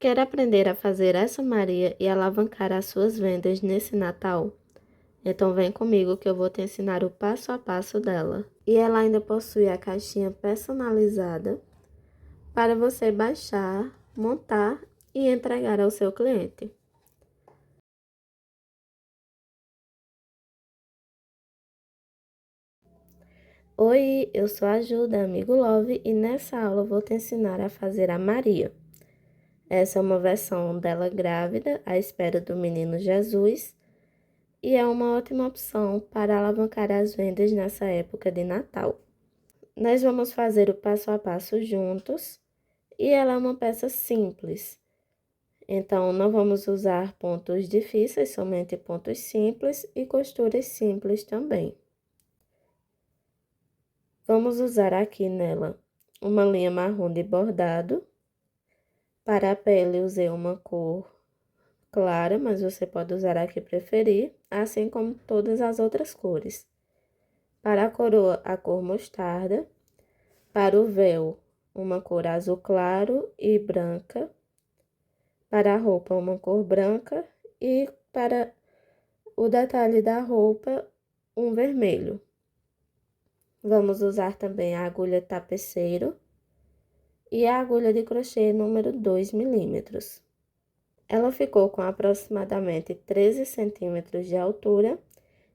Quer aprender a fazer essa Maria e alavancar as suas vendas nesse Natal? Então vem comigo que eu vou te ensinar o passo a passo dela. E ela ainda possui a caixinha personalizada para você baixar, montar e entregar ao seu cliente. Oi, eu sou a Ju da Amigo Love e nessa aula eu vou te ensinar a fazer a Maria. Essa é uma versão dela grávida, à espera do menino Jesus, e é uma ótima opção para alavancar as vendas nessa época de Natal. Nós vamos fazer o passo a passo juntos e ela é uma peça simples. Então, não vamos usar pontos difíceis, somente pontos simples e costuras simples também. Vamos usar aqui nela uma linha marrom de bordado. Para a pele, usei uma cor clara, mas você pode usar a que preferir, assim como todas as outras cores. Para a coroa, a cor mostarda. Para o véu, uma cor azul claro e branca. Para a roupa, uma cor branca. E para o detalhe da roupa, um vermelho. Vamos usar também a agulha tapeceiro e a agulha de crochê número 2 milímetros. Ela ficou com aproximadamente 13 centímetros de altura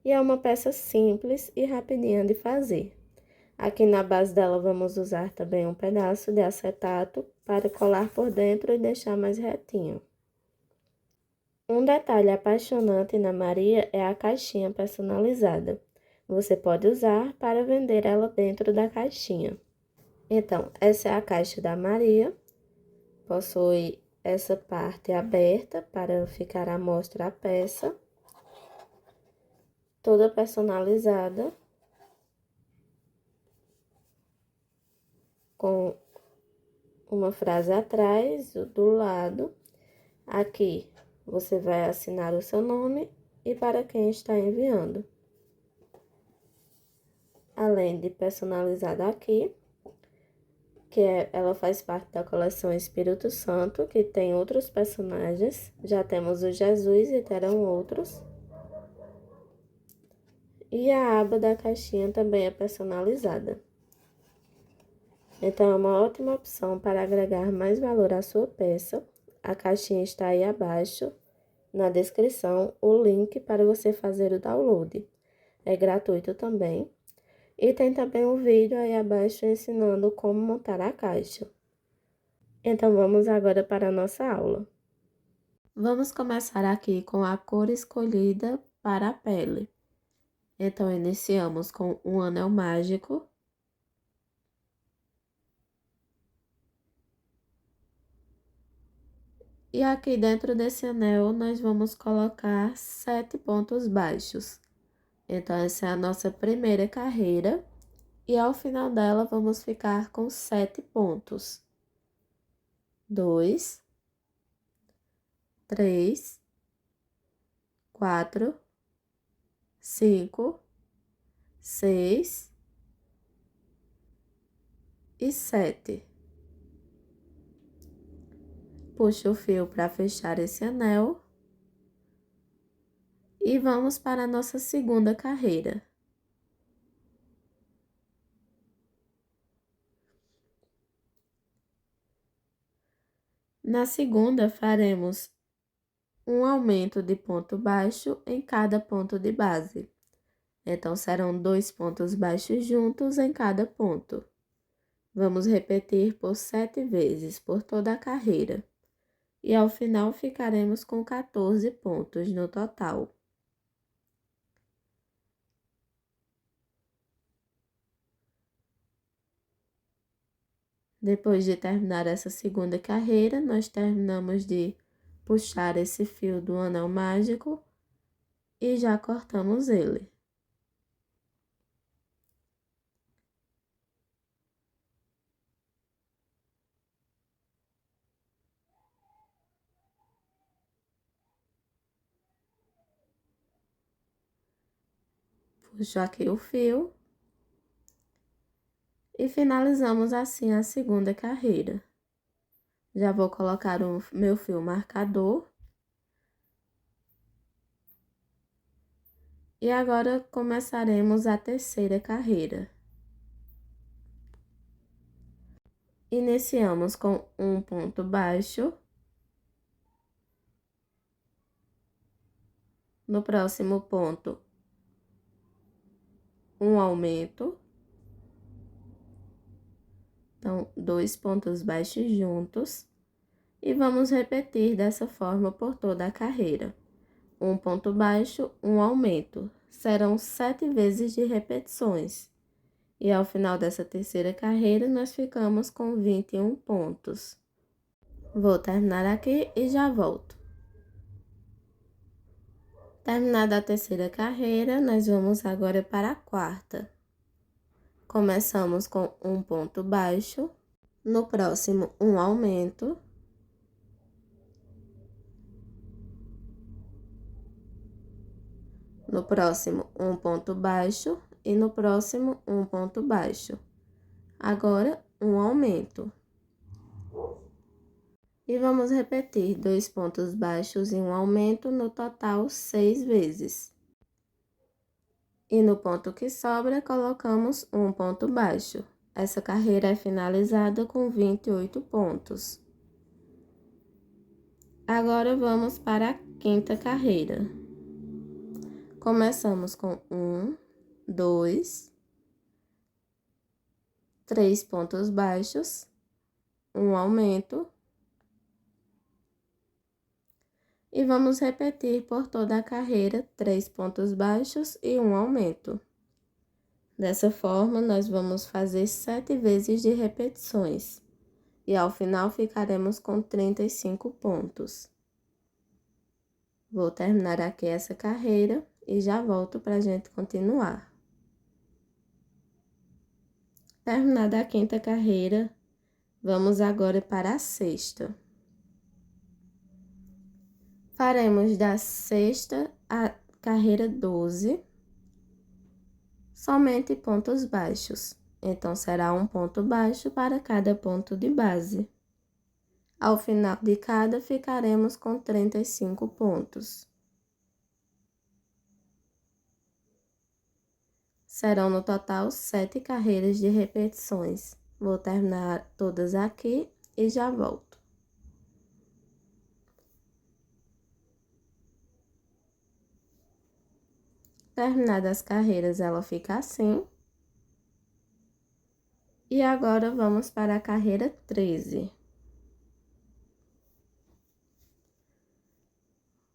e é uma peça simples e rapidinha de fazer. Aqui na base dela vamos usar também um pedaço de acetato para colar por dentro e deixar mais retinho. Um detalhe apaixonante na Maria é a caixinha personalizada. Você pode usar para vender ela dentro da caixinha. Então, essa é a caixa da Maria. Possui essa parte aberta para ficar à mostra a peça. Toda personalizada. Com uma frase atrás, do lado. Aqui você vai assinar o seu nome e para quem está enviando. Além de personalizada aqui, ela faz parte da coleção Espírito Santo, que tem outros personagens. Já temos o Jesus e terão outros. E a aba da caixinha também é personalizada. Então, é uma ótima opção para agregar mais valor à sua peça. A caixinha está aí abaixo, na descrição, o link para você fazer o download. É gratuito também. E tem também um vídeo aí abaixo ensinando como montar a caixa. Então, vamos agora para a nossa aula. Vamos começar aqui com a cor escolhida para a pele. Então, iniciamos com um anel mágico. E aqui dentro desse anel, nós vamos colocar 7 pontos baixos. Então, essa é a nossa primeira carreira. E ao final dela, vamos ficar com 7 pontos. 2, 3, 4, 5, 6 e 7. Puxa o fio para fechar esse anel. E vamos para a nossa segunda carreira. Na segunda, faremos um aumento de ponto baixo em cada ponto de base. Então, serão 2 pontos baixos juntos em cada ponto. Vamos repetir por 7 vezes por toda a carreira. E ao final, ficaremos com 14 pontos no total. Depois de terminar essa segunda carreira, nós terminamos de puxar esse fio do anel mágico e já cortamos ele. Puxo aqui o fio e finalizamos assim a segunda carreira. Já vou colocar o meu fio marcador. E agora começaremos a terceira carreira. Iniciamos com um ponto baixo. No próximo ponto, um aumento. Então, 2 pontos baixos juntos. E vamos repetir dessa forma por toda a carreira. Um ponto baixo, um aumento. Serão 7 vezes de repetições. E ao final dessa terceira carreira, nós ficamos com 21 pontos. Vou terminar aqui e já volto. Terminada a terceira carreira, nós vamos agora para a quarta. Começamos com um ponto baixo. No próximo, um aumento. No próximo, um ponto baixo. E no próximo, um ponto baixo. Agora, um aumento. E vamos repetir 2 pontos baixos e um aumento, no total 6 vezes. E no ponto que sobra, colocamos um ponto baixo. Essa carreira é finalizada com 28 pontos. Agora, vamos para a quinta carreira. Começamos com 1, 2, 3 pontos baixos, um aumento. E vamos repetir por toda a carreira 3 pontos baixos e um aumento. Dessa forma, nós vamos fazer 7 vezes de repetições. E ao final ficaremos com 35 pontos. Vou terminar aqui essa carreira e já volto para a gente continuar. Terminada a quinta carreira, vamos agora para a sexta. Faremos da sexta à carreira 12, somente pontos baixos. Então, será um ponto baixo para cada ponto de base. Ao final de cada, ficaremos com 35 pontos. Serão no total 7 carreiras de repetições. Vou terminar todas aqui e já volto. Terminadas as carreiras, ela fica assim. E agora, vamos para a carreira 13.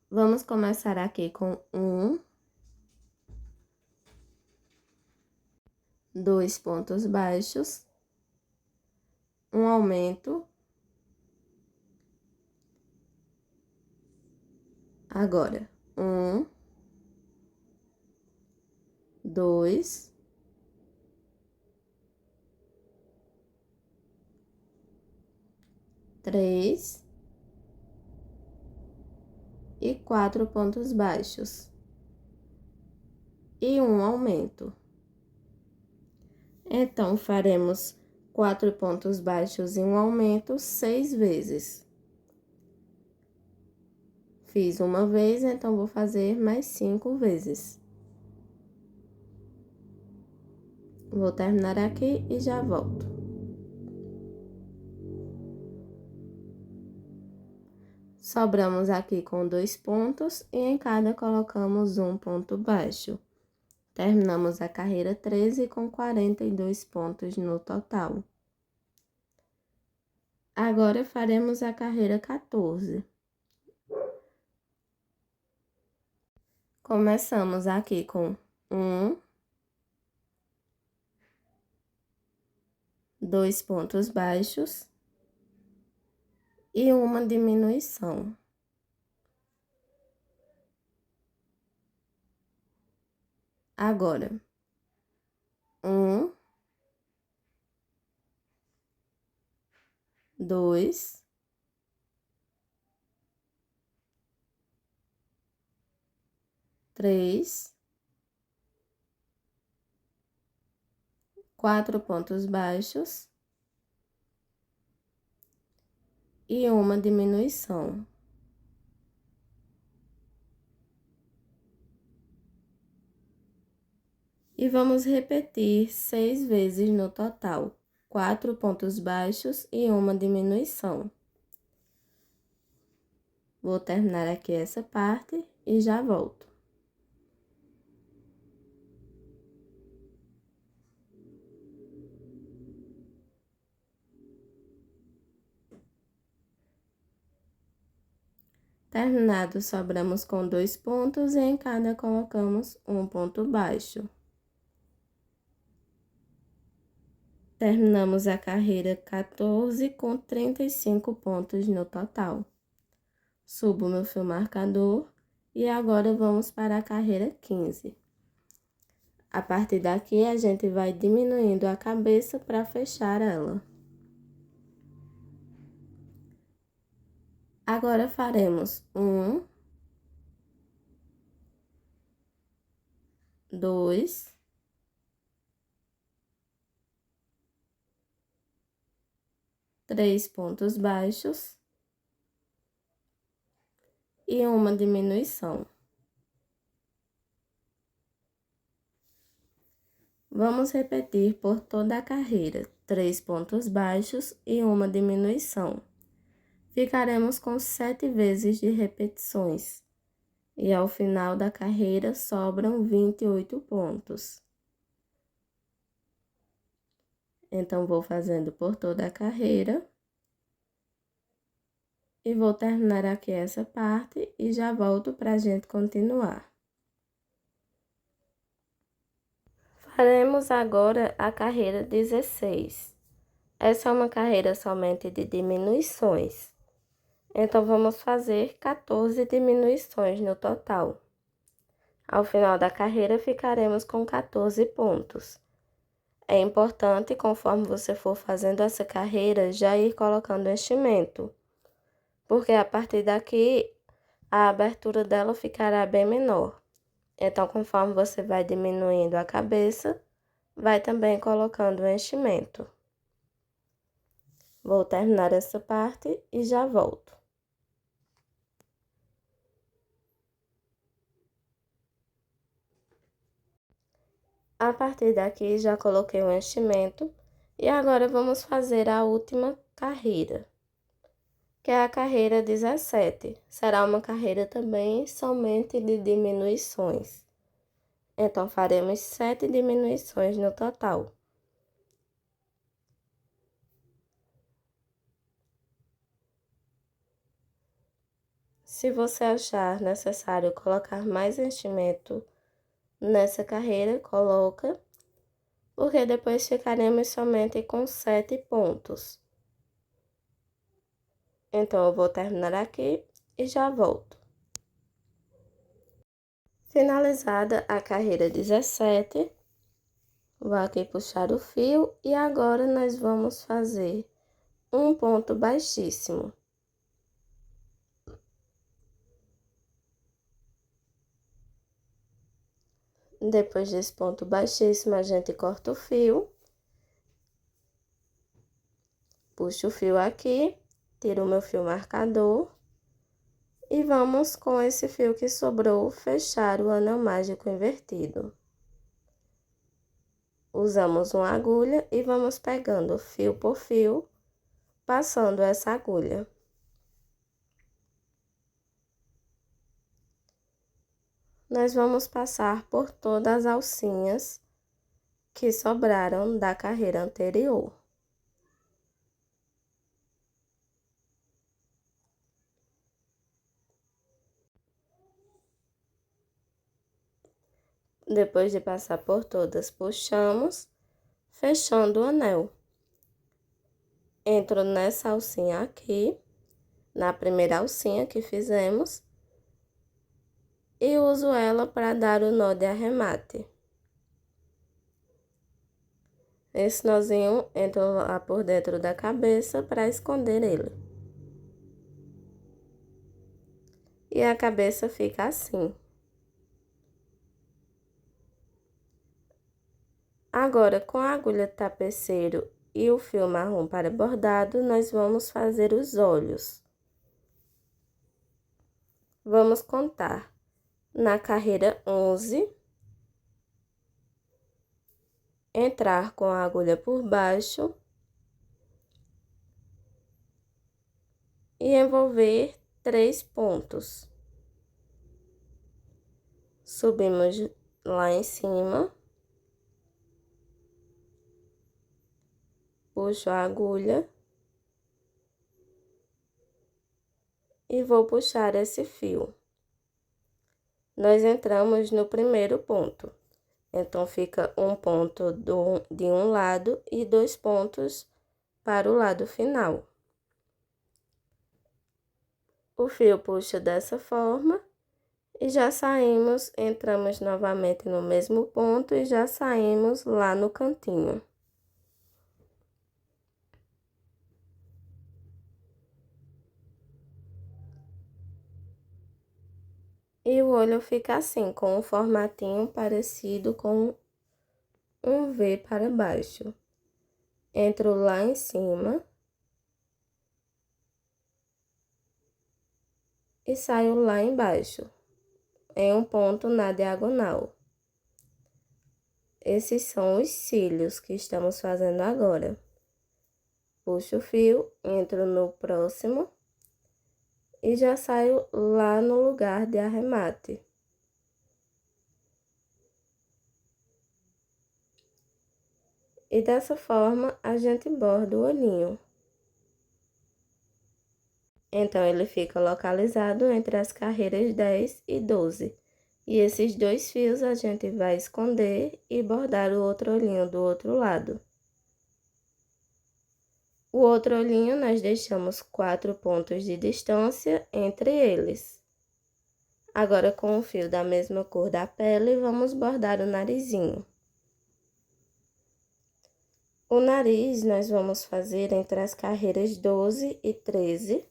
Vamos começar aqui com 1, 2 pontos baixos, um aumento. Agora, 1, 2, 3 e 4 pontos baixos e um aumento. Então, faremos 4 pontos baixos e um aumento 6 vezes. Fiz uma vez, então vou fazer mais 5 vezes. Vou terminar aqui e já volto. Sobramos aqui com 2 pontos e em cada colocamos um ponto baixo. Terminamos a carreira 13 com 42 pontos no total. Agora, faremos a carreira 14. Começamos aqui com 1, 2 pontos baixos e uma diminuição. Agora, 1, 2, 3, 4 pontos baixos e uma diminuição. E vamos repetir 6 vezes no total, 4 pontos baixos e uma diminuição. Vou terminar aqui essa parte e já volto. Terminado, sobramos com 2 pontos e em cada colocamos um ponto baixo. Terminamos a carreira 14 com 35 pontos no total. Subo meu fio marcador e agora vamos para a carreira 15. A partir daqui, a gente vai diminuindo a cabeça para fechar ela. Agora faremos 1, 2, 3 pontos baixos e uma diminuição. Vamos repetir por toda a carreira, 3 pontos baixos e uma diminuição. Ficaremos com 7 vezes de repetições, e ao final da carreira sobram 28 pontos. Então, vou fazendo por toda a carreira. E vou terminar aqui essa parte e já volto para a gente continuar. Faremos agora a carreira 16. Essa é uma carreira somente de diminuições. Então, vamos fazer 14 diminuições no total. Ao final da carreira, ficaremos com 14 pontos. É importante, conforme você for fazendo essa carreira, já ir colocando enchimento, porque a partir daqui, a abertura dela ficará bem menor. Então, conforme você vai diminuindo a cabeça, vai também colocando o enchimento. Vou terminar essa parte e já volto. A partir daqui, já coloquei o enchimento e agora vamos fazer a última carreira, que é a carreira 17. Será uma carreira também somente de diminuições. Então, faremos 7 diminuições no total. Se você achar necessário colocar mais enchimento nessa carreira, coloca, porque depois ficaremos somente com 7 pontos. Então, eu vou terminar aqui e já volto. Finalizada a carreira 17, vou aqui puxar o fio e agora nós vamos fazer um ponto baixíssimo. Depois desse ponto baixíssimo, a gente corta o fio. Puxo o fio aqui, tiro o meu fio marcador. E vamos, com esse fio que sobrou, fechar o anel mágico invertido. Usamos uma agulha e vamos pegando fio por fio, passando essa agulha. Nós vamos passar por todas as alcinhas que sobraram da carreira anterior. Depois de passar por todas, puxamos, fechando o anel. Entro nessa alcinha aqui, na primeira alcinha que fizemos, e uso ela para dar o nó de arremate. Esse nozinho entra lá por dentro da cabeça para esconder ele. E a cabeça fica assim. Agora, com a agulha tapeceiro e o fio marrom para bordado, nós vamos fazer os olhos. Vamos contar na carreira 11, entrar com a agulha por baixo e envolver 3 pontos. Subimos lá em cima, puxo a agulha e vou puxar esse fio. Nós entramos no primeiro ponto, então fica um ponto de um lado e 2 pontos para o lado final. O fio puxa dessa forma e já saímos, entramos novamente no mesmo ponto e já saímos lá no cantinho. E o olho fica assim, com um formatinho parecido com um V para baixo. Entro lá em cima e saio lá embaixo, em um ponto na diagonal. Esses são os cílios que estamos fazendo agora. Puxo o fio, entro no próximo e já saio lá no lugar de arremate. E dessa forma, a gente borda o olhinho. Então, ele fica localizado entre as carreiras 10 e 12. E esses 2 fios a gente vai esconder e bordar o outro olhinho do outro lado. O outro olhinho nós deixamos 4 pontos de distância entre eles. Agora, com o fio da mesma cor da pele, vamos bordar o narizinho. O nariz nós vamos fazer entre as carreiras 12 e 13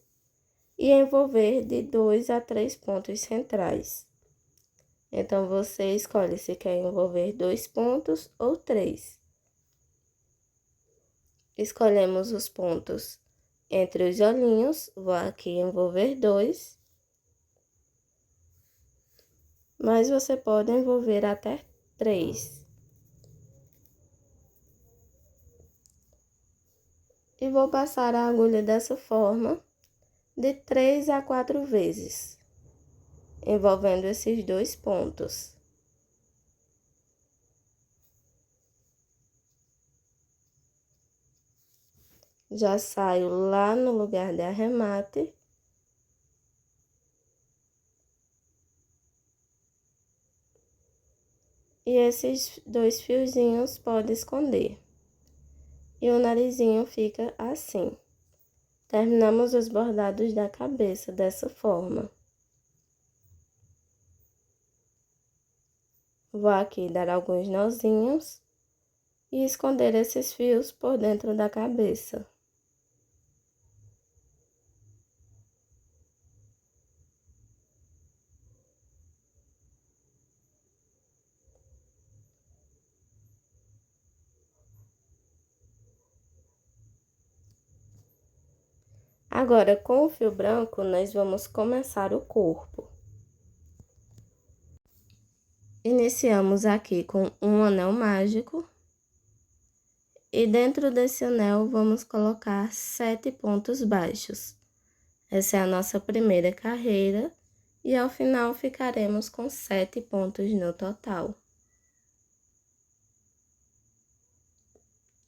e envolver de 2 a 3 pontos centrais. Então, você escolhe se quer envolver 2 pontos ou 3. Escolhemos os pontos entre os olhinhos, vou aqui envolver 2, mas você pode envolver até 3. E vou passar a agulha dessa forma, de 3 a 4 vezes, envolvendo esses 2 pontos. Já saio lá no lugar de arremate. E esses 2 fiozinhos pode esconder. E o narizinho fica assim. Terminamos os bordados da cabeça dessa forma. Vou aqui dar alguns nozinhos e esconder esses fios por dentro da cabeça. Agora, com o fio branco, nós vamos começar o corpo. Iniciamos aqui com um anel mágico. E dentro desse anel, vamos colocar 7 pontos baixos. Essa é a nossa primeira carreira. E ao final, ficaremos com 7 pontos no total.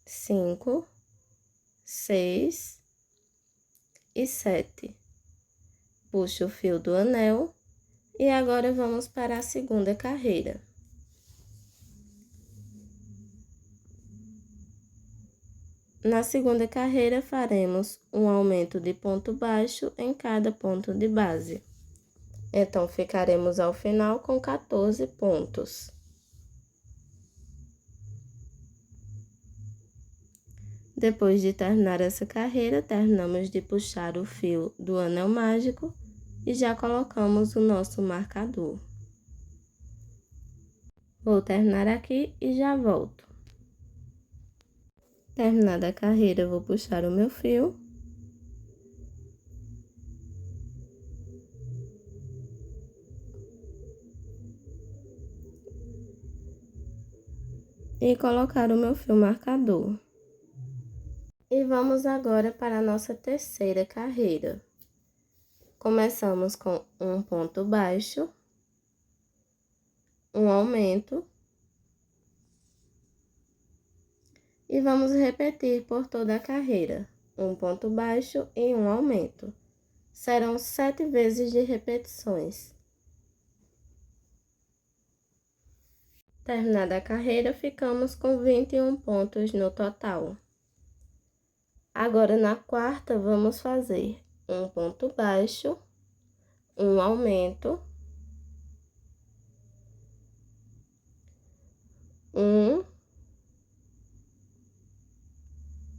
5, 6 e 7. Puxo o fio do anel e agora vamos para a segunda carreira. Na segunda carreira, faremos um aumento de ponto baixo em cada ponto de base. Então, ficaremos ao final com 14 pontos. Depois de terminar essa carreira, terminamos de puxar o fio do anel mágico e já colocamos o nosso marcador. Vou terminar aqui e já volto. Terminada a carreira, eu vou puxar o meu fio. E colocar o meu fio marcador. E vamos agora para a nossa terceira carreira. Começamos com um ponto baixo, um aumento. E vamos repetir por toda a carreira, um ponto baixo e um aumento. Serão 7 vezes de repetições. Terminada a carreira, ficamos com 21 pontos no total. Agora, na quarta, vamos fazer um ponto baixo, um aumento,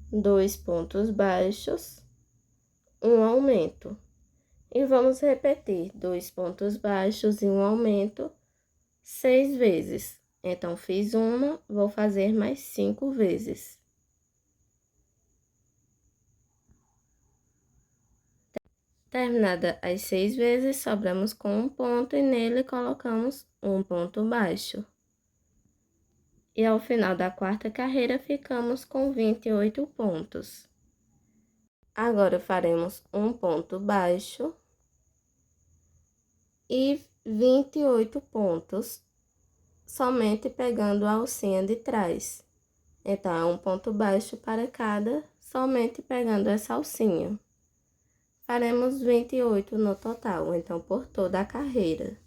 dois pontos baixos, um aumento. E vamos repetir 2 pontos baixos e um aumento 6 vezes. Então, fiz uma, vou fazer mais 5 vezes. Terminada as 6 vezes, sobramos com um ponto e nele colocamos um ponto baixo. E ao final da quarta carreira, ficamos com 28 pontos. Agora, faremos um ponto baixo e 28 pontos, somente pegando a alcinha de trás. Então, é um ponto baixo para cada, somente pegando essa alcinha. Faremos 28 no total, então, por toda a carreira.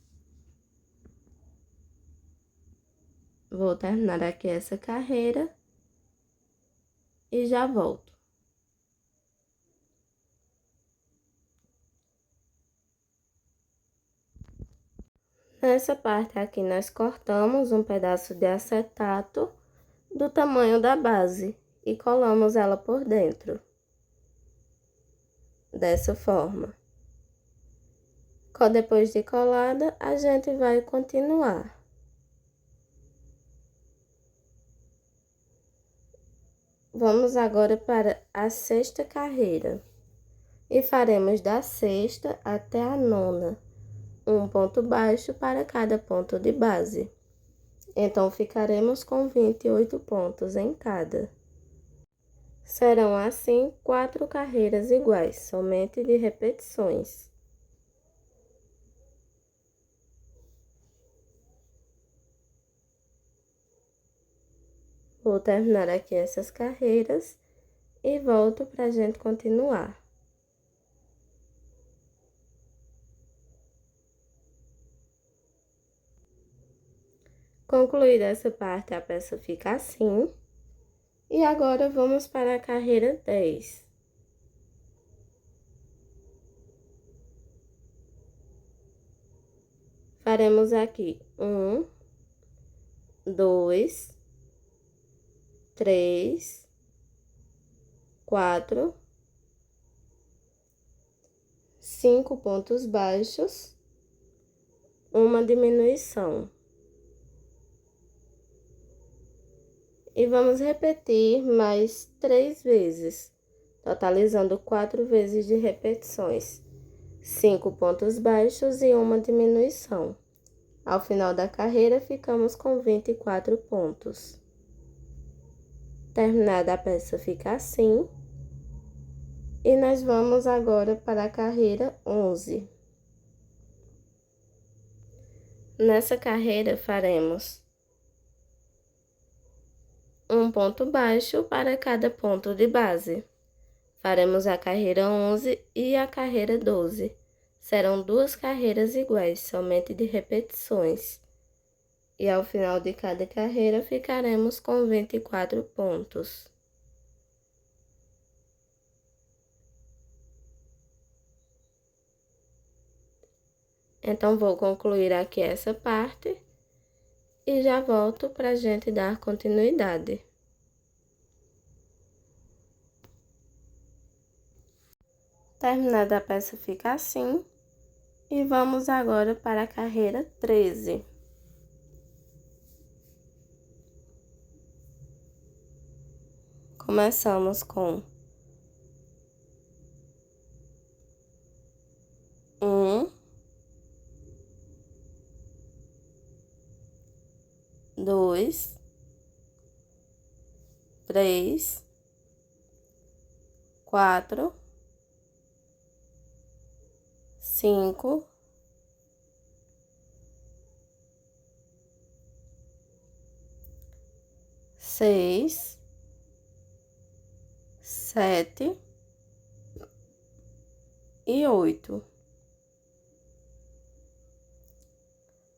Vou terminar aqui essa carreira e já volto. Nessa parte aqui, nós cortamos um pedaço de acetato do tamanho da base e colamos ela por dentro. Dessa forma. Depois de colada, a gente vai continuar. Vamos agora para a sexta carreira. E faremos da sexta até a nona, um ponto baixo para cada ponto de base. Então, ficaremos com 28 pontos em cada. Serão assim 4 carreiras iguais, somente de repetições. Vou terminar aqui essas carreiras e volto para a gente continuar. Concluída essa parte, a peça fica assim. E agora, vamos para a carreira 10. Faremos aqui 1, 2, 3, 4, 5 pontos baixos, uma diminuição. E vamos repetir mais 3 vezes, totalizando 4 vezes de repetições. 5 pontos baixos e uma diminuição. Ao final da carreira, ficamos com 24 pontos. Terminada a peça fica assim. E nós vamos agora para a carreira 11. Nessa carreira, faremos um ponto baixo para cada ponto de base. Faremos a carreira 11 e a carreira 12. Serão 2 carreiras iguais, somente de repetições. E ao final de cada carreira, ficaremos com 24 pontos. Então, vou concluir aqui essa parte e já volto para a gente dar continuidade. Terminada a peça fica assim. E vamos agora para a carreira 13. Começamos com 1, 2, 3, 4, 5, 6, 7 e 8.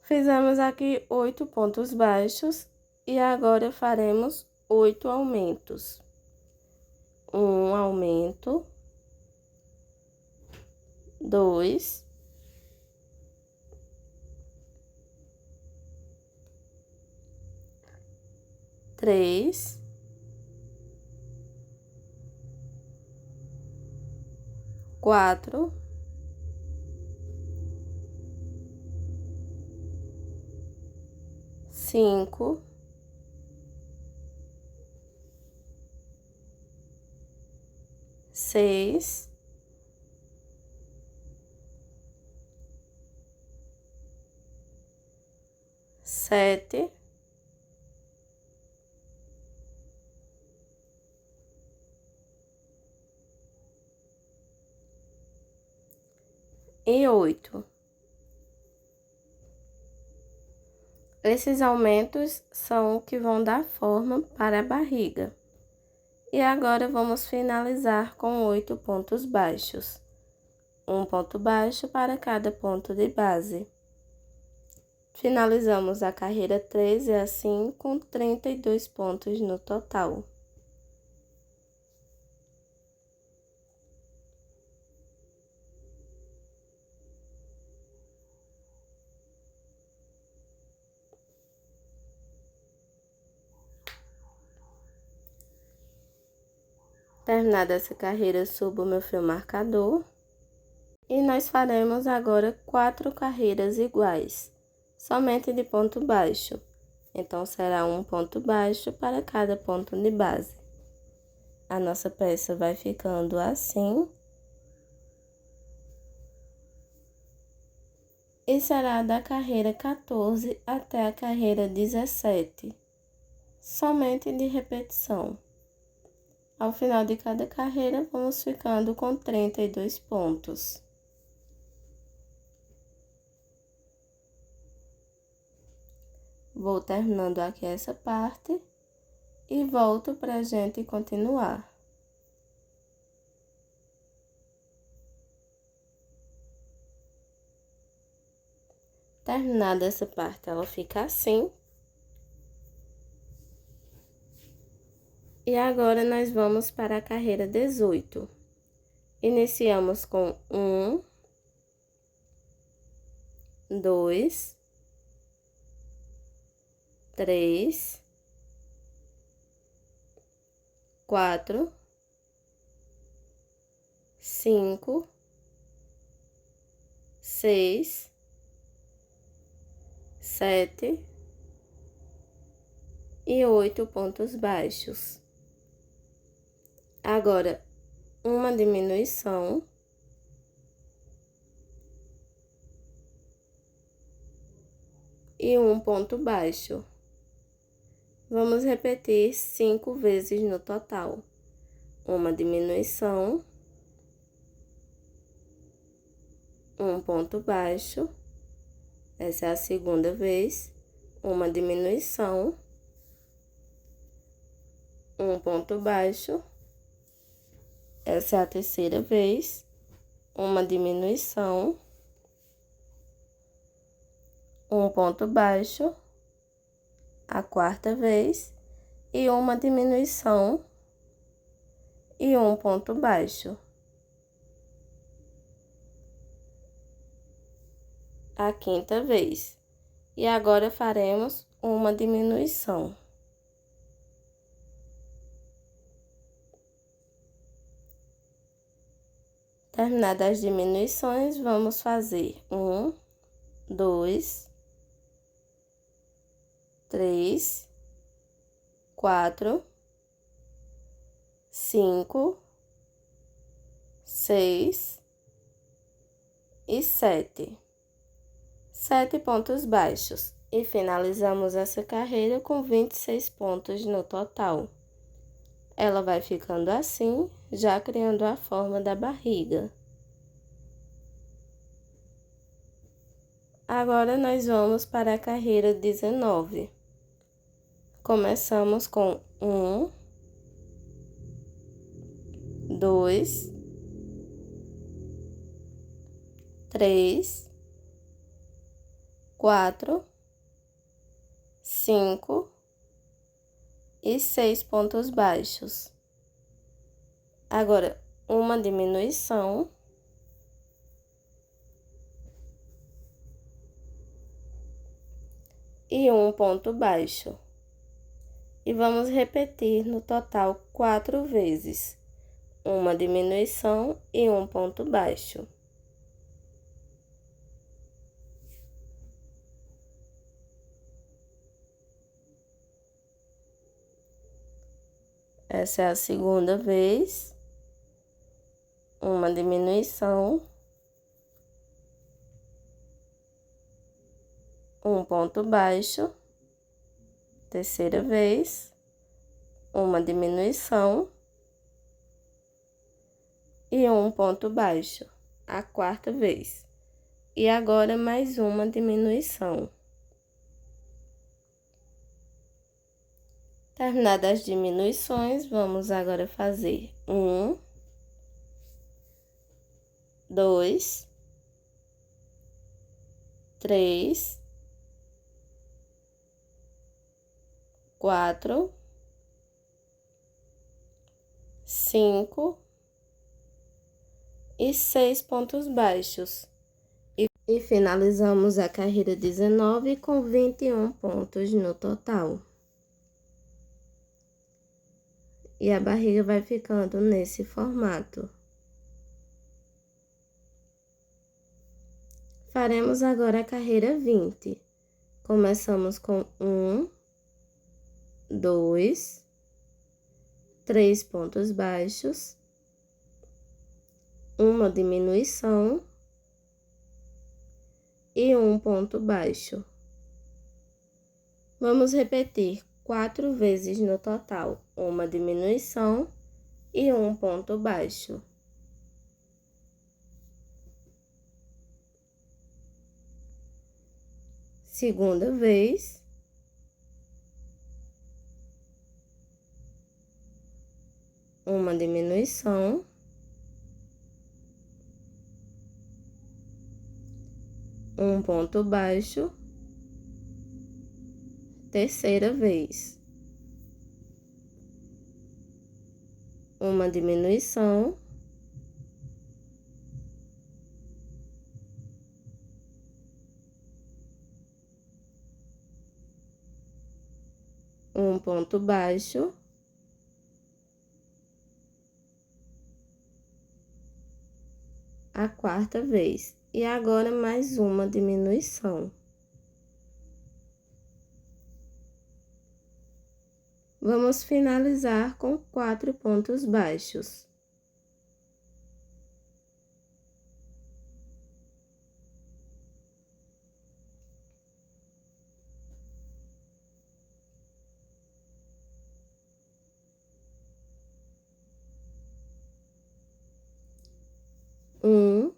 Fizemos aqui 8 pontos baixos e agora faremos 8 aumentos. Um aumento, 2, 3, 4, 5, 6, 7 e 8. Esses aumentos são o que vão dar forma para a barriga. E agora vamos finalizar com 8 pontos baixos. Um ponto baixo para cada ponto de base. Finalizamos a carreira 13 assim com 32 pontos no total. Terminada essa carreira, subo o meu fio marcador. E nós faremos agora 4 carreiras iguais, somente de ponto baixo. Então, será um ponto baixo para cada ponto de base. A nossa peça vai ficando assim. E será da carreira 14 até a carreira 17, somente de repetição. Ao final de cada carreira, vamos ficando com 32 pontos. Vou terminando aqui essa parte e volto para a gente continuar. Terminada essa parte, ela fica assim. E agora, nós vamos para a carreira 18. Iniciamos com 1, 2, 3, 4, 5, 6, 7 e 8 pontos baixos. Agora, uma diminuição. E um ponto baixo. Vamos repetir 5 vezes no total. Uma diminuição. Um ponto baixo. Essa é a segunda vez. Uma diminuição. Um ponto baixo. Essa é a terceira vez, uma diminuição, um ponto baixo, a quarta vez, e uma diminuição e um ponto baixo. A quinta vez. E agora faremos uma diminuição. Terminadas as diminuições, vamos fazer 1, 2, 3, 4, 5, 6 e 7. 7 pontos baixos. E finalizamos essa carreira com 26 pontos no total. Ela vai ficando assim, já criando a forma da barriga. Agora, nós vamos para a carreira 19. Começamos com 1, 2, 3, 4, 5 e 6 pontos baixos. Agora, uma diminuição. E um ponto baixo. E vamos repetir no total 4 vezes. Uma diminuição e um ponto baixo. Essa é a segunda vez. Uma diminuição. Um ponto baixo. Terceira vez. Uma diminuição. E um ponto baixo. A quarta vez. E agora mais uma diminuição. Terminadas as diminuições, vamos agora fazer 1, 2, 3, 4, 5 e 6 pontos baixos. E finalizamos a carreira 19 com 21 pontos no total. E a barriga vai ficando nesse formato. Faremos agora a carreira 20. Começamos com 1, 2, 3 pontos baixos, uma diminuição e um ponto baixo. Vamos repetir 4 vezes no total, uma diminuição e um ponto baixo. Segunda vez. Uma diminuição. Um ponto baixo. Terceira vez. Uma diminuição. Um ponto baixo. A quarta vez. E agora mais uma diminuição. Vamos finalizar com 4 pontos baixos. Um,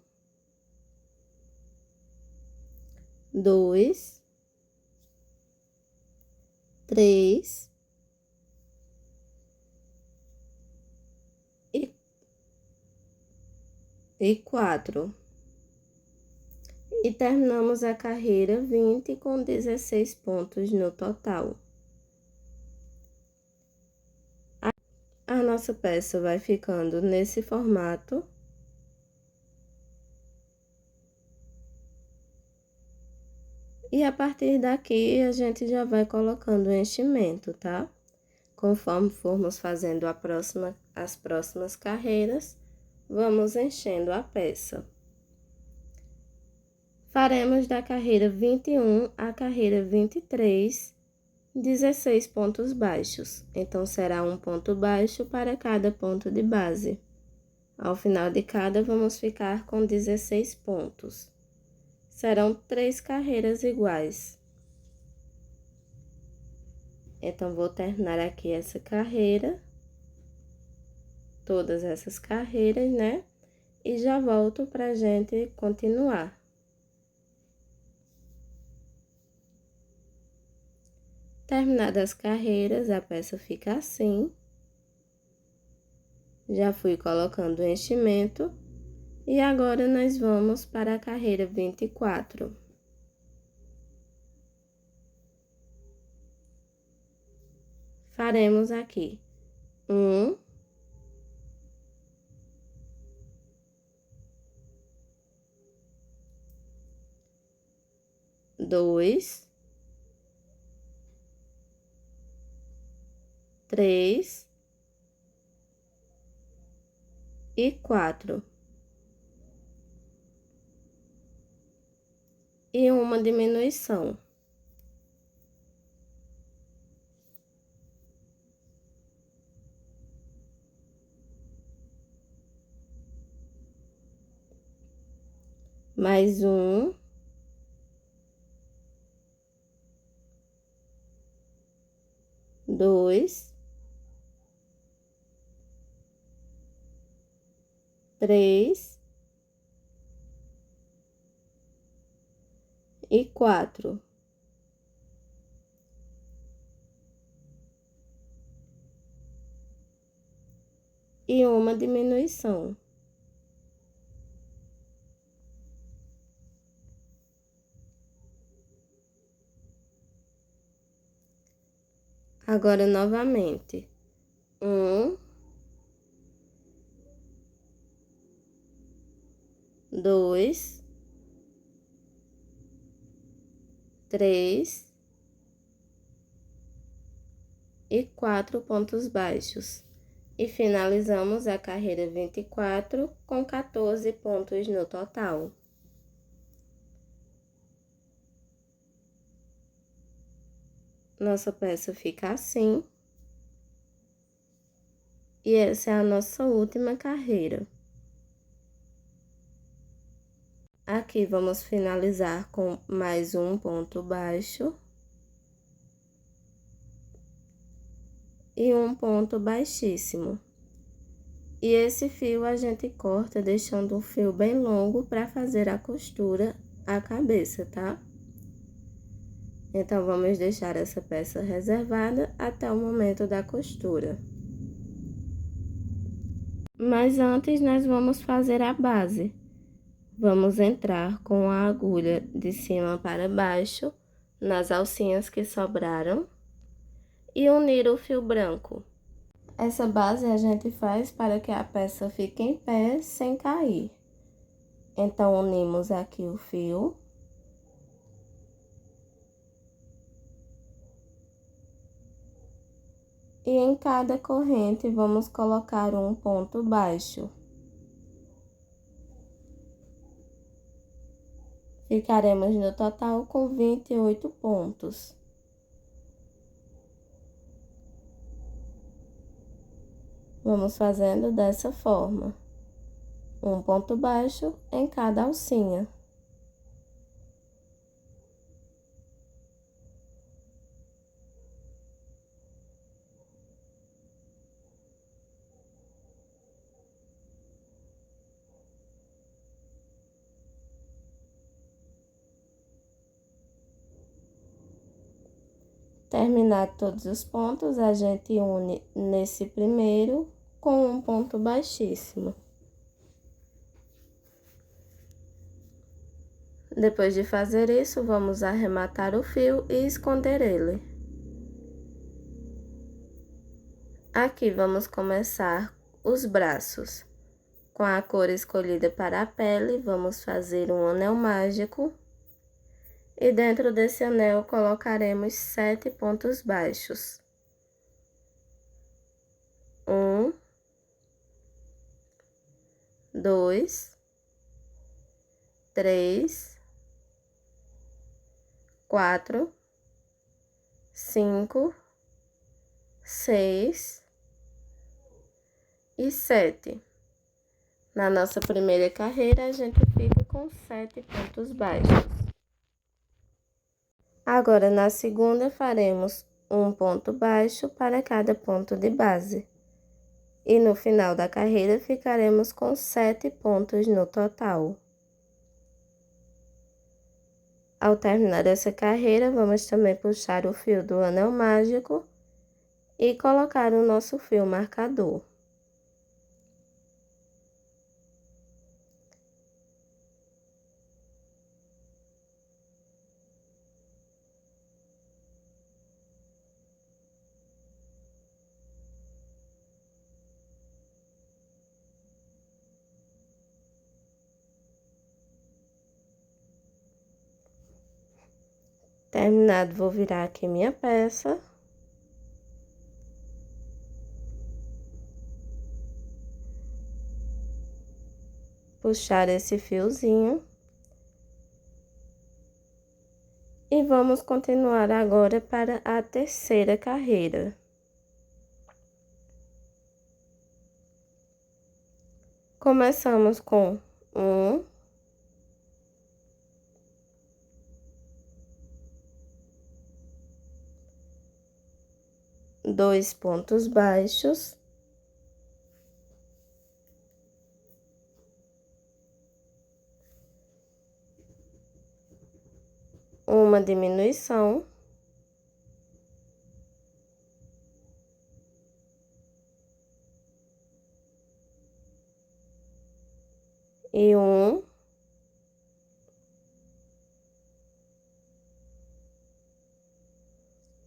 2, 3 e 4. E terminamos a carreira 20 com 16 pontos no total. A nossa peça vai ficando nesse formato. E a partir daqui, a gente já vai colocando o enchimento, tá? Conforme formos fazendo as próximas carreiras, vamos enchendo a peça. Faremos da carreira 21 à carreira 23 16 pontos baixos, então será um ponto baixo para cada ponto de base. Ao final de cada, vamos ficar com 16 pontos. Serão 3 carreiras iguais. Então, vou terminar aqui essa carreira, todas essas carreiras, né? E já volto pra gente continuar. Terminadas as carreiras, a peça fica assim. Já fui colocando o enchimento. E agora, nós vamos para a carreira 24. Faremos aqui 1, 2, 3 e 4. E uma diminuição. Mais um. Dois. 3 e 4. E uma diminuição. Agora, novamente, 1, 2, 3 e 4 pontos baixos. E finalizamos a carreira 24 com 14 pontos no total. Nossa peça fica assim. E essa é a nossa última carreira. Aqui vamos finalizar com mais um ponto baixo. E um ponto baixíssimo. E esse fio a gente corta deixando o fio bem longo para fazer a costura à cabeça, tá? Então, vamos deixar essa peça reservada até o momento da costura. Mas antes, nós vamos fazer a base. Vamos entrar com a agulha de cima para baixo, nas alcinhas que sobraram, e unir o fio branco. Essa base a gente faz para que a peça fique em pé sem cair. Então, unimos aqui o fio. E em cada corrente, vamos colocar um ponto baixo. Ficaremos no total com 28 pontos. Vamos fazendo dessa forma. Um ponto baixo em cada alcinha. Terminar todos os pontos, a gente une nesse primeiro com um ponto baixíssimo. Depois de fazer isso, vamos arrematar o fio e esconder ele. Aqui vamos começar os braços. Com a cor escolhida para a pele, vamos fazer um anel mágico. E dentro desse anel, colocaremos 7 pontos baixos. 1, 2, 3, 4, 5, 6 e 7. Na nossa primeira carreira, a gente fica com 7 pontos baixos. Agora, na segunda, faremos um ponto baixo para cada ponto de base. E no final da carreira, ficaremos com 7 pontos no total. Ao terminar essa carreira, vamos também puxar o fio do anel mágico e colocar o nosso fio marcador. Terminado, vou virar aqui minha peça. Puxar esse fiozinho. E vamos continuar agora para a terceira carreira. Começamos com 1, 2 pontos baixos, uma diminuição, e 1,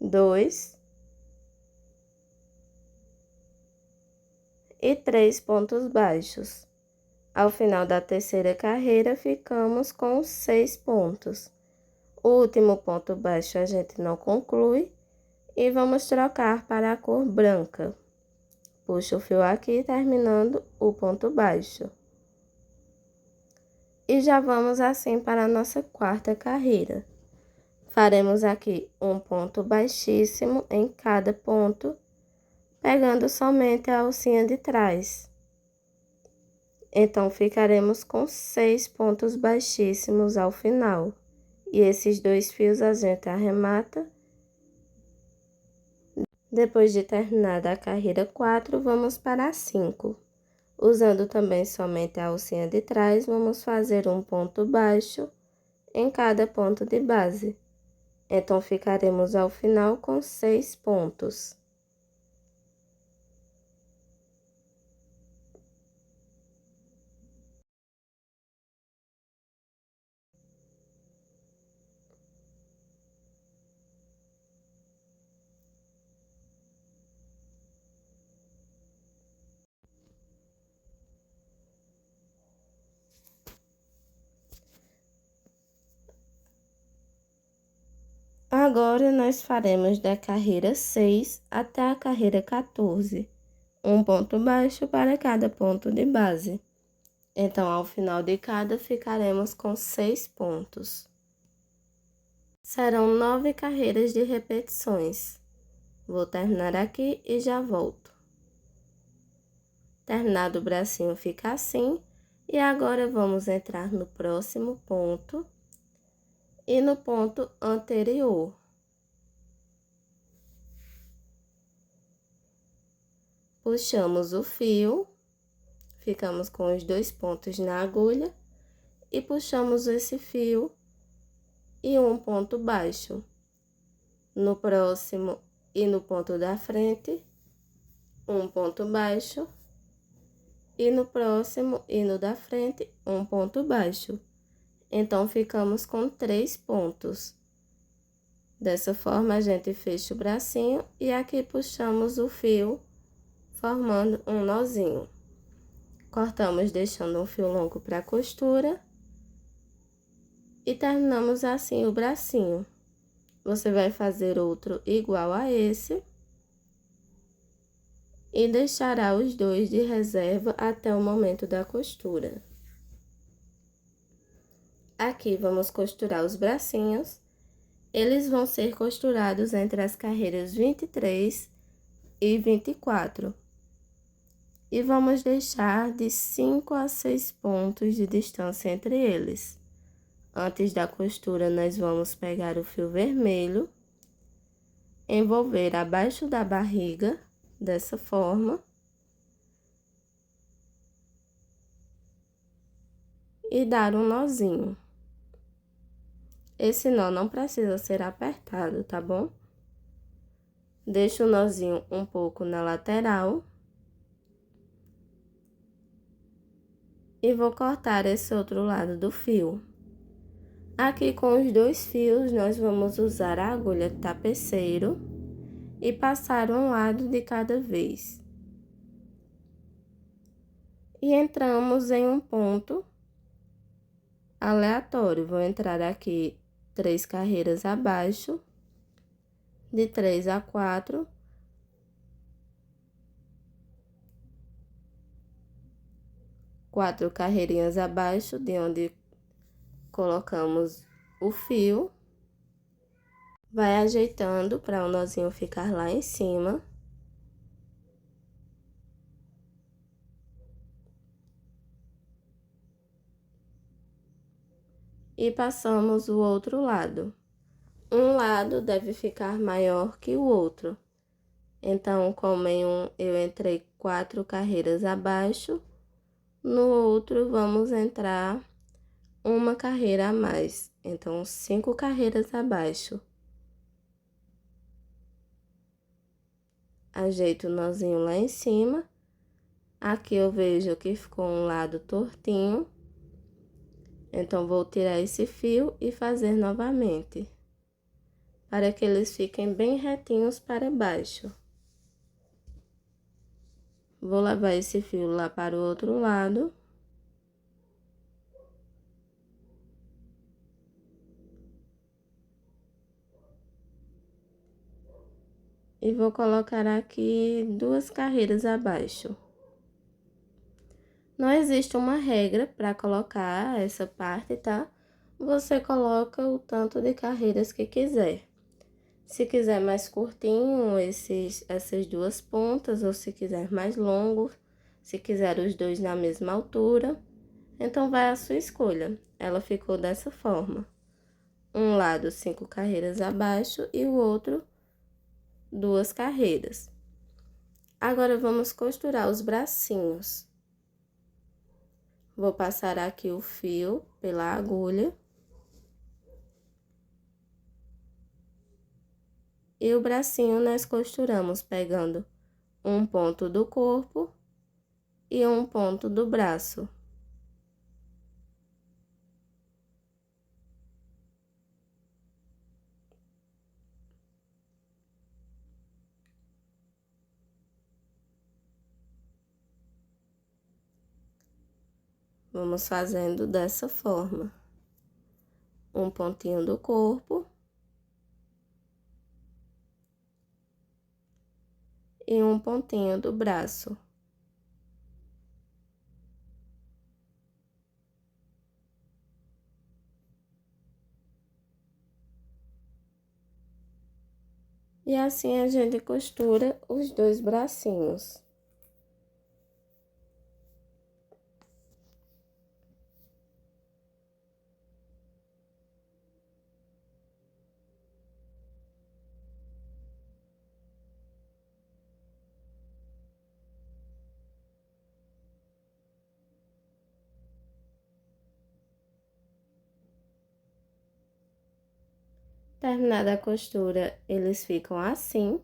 2 e 3 pontos baixos. Ao final da terceira carreira, ficamos com 6 pontos. O último ponto baixo a gente não conclui e vamos trocar para a cor branca. Puxo o fio aqui, terminando o ponto baixo. E já vamos assim para a nossa quarta carreira. Faremos aqui um ponto baixíssimo em cada ponto, pegando somente a alcinha de trás. Então, ficaremos com 6 pontos baixíssimos ao final. E esses 2 fios a gente arremata. Depois de terminada a carreira 4, vamos para a 5. Usando também somente a alcinha de trás, vamos fazer um ponto baixo em cada ponto de base. Então, ficaremos ao final com 6 pontos. Agora, nós faremos da carreira 6 até a carreira 14, um ponto baixo para cada ponto de base. Então, ao final de cada, ficaremos com 6 pontos. Serão 9 carreiras de repetições. Vou terminar aqui e já volto. Terminado o bracinho fica assim, e agora vamos entrar no próximo ponto e no ponto anterior. Puxamos o fio, ficamos com os 2 pontos na agulha e puxamos esse fio e um ponto baixo. No próximo e no ponto da frente, um ponto baixo. E no próximo e no da frente, um ponto baixo. Então, ficamos com 3 pontos. Dessa forma, a gente fecha o bracinho e aqui puxamos o fio, formando um nozinho. Cortamos deixando um fio longo para a costura. E terminamos assim o bracinho. Você vai fazer outro igual a esse. E deixará os 2 de reserva até o momento da costura. Aqui, vamos costurar os bracinhos. Eles vão ser costurados entre as carreiras 23 e 24. E vamos deixar de 5 a 6 pontos de distância entre eles. Antes da costura, nós vamos pegar o fio vermelho, envolver abaixo da barriga, dessa forma, e dar um nozinho. Esse nó não precisa ser apertado, tá bom? Deixa o nozinho um pouco na lateral. E vou cortar esse outro lado do fio. Aqui com os dois fios, nós vamos usar a agulha tapeceiro e passar um lado de cada vez. E entramos em um ponto aleatório. Vou entrar aqui 3 carreiras abaixo, de 3 a 4. Quatro carreirinhas abaixo de onde colocamos o fio. Vai ajeitando para o nozinho ficar lá em cima. E passamos o outro lado. Um lado deve ficar maior que o outro. Então, como em um eu entrei 4 carreiras abaixo, no outro vamos entrar uma carreira a mais. Então, 5 carreiras abaixo. Ajeito o nozinho lá em cima. Aqui eu vejo que ficou um lado tortinho. Então, vou tirar esse fio e fazer novamente, para que eles fiquem bem retinhos para baixo. Vou levar esse fio lá para o outro lado. E vou colocar aqui 2 carreiras abaixo. Não existe uma regra para colocar essa parte, tá? Você coloca o tanto de carreiras que quiser. Se quiser mais curtinho, essas 2 pontas, ou se quiser mais longo, se quiser os dois na mesma altura, então vai a sua escolha. Ela ficou dessa forma. Um lado 5 carreiras abaixo e o outro 2 carreiras. Agora, vamos costurar os bracinhos. Vou passar aqui o fio pela agulha. E o bracinho nós costuramos pegando um ponto do corpo e um ponto do braço. Vamos fazendo dessa forma. Um pontinho do corpo. E um pontinho do braço. E assim a gente costura os 2 bracinhos. Terminada a costura, eles ficam assim.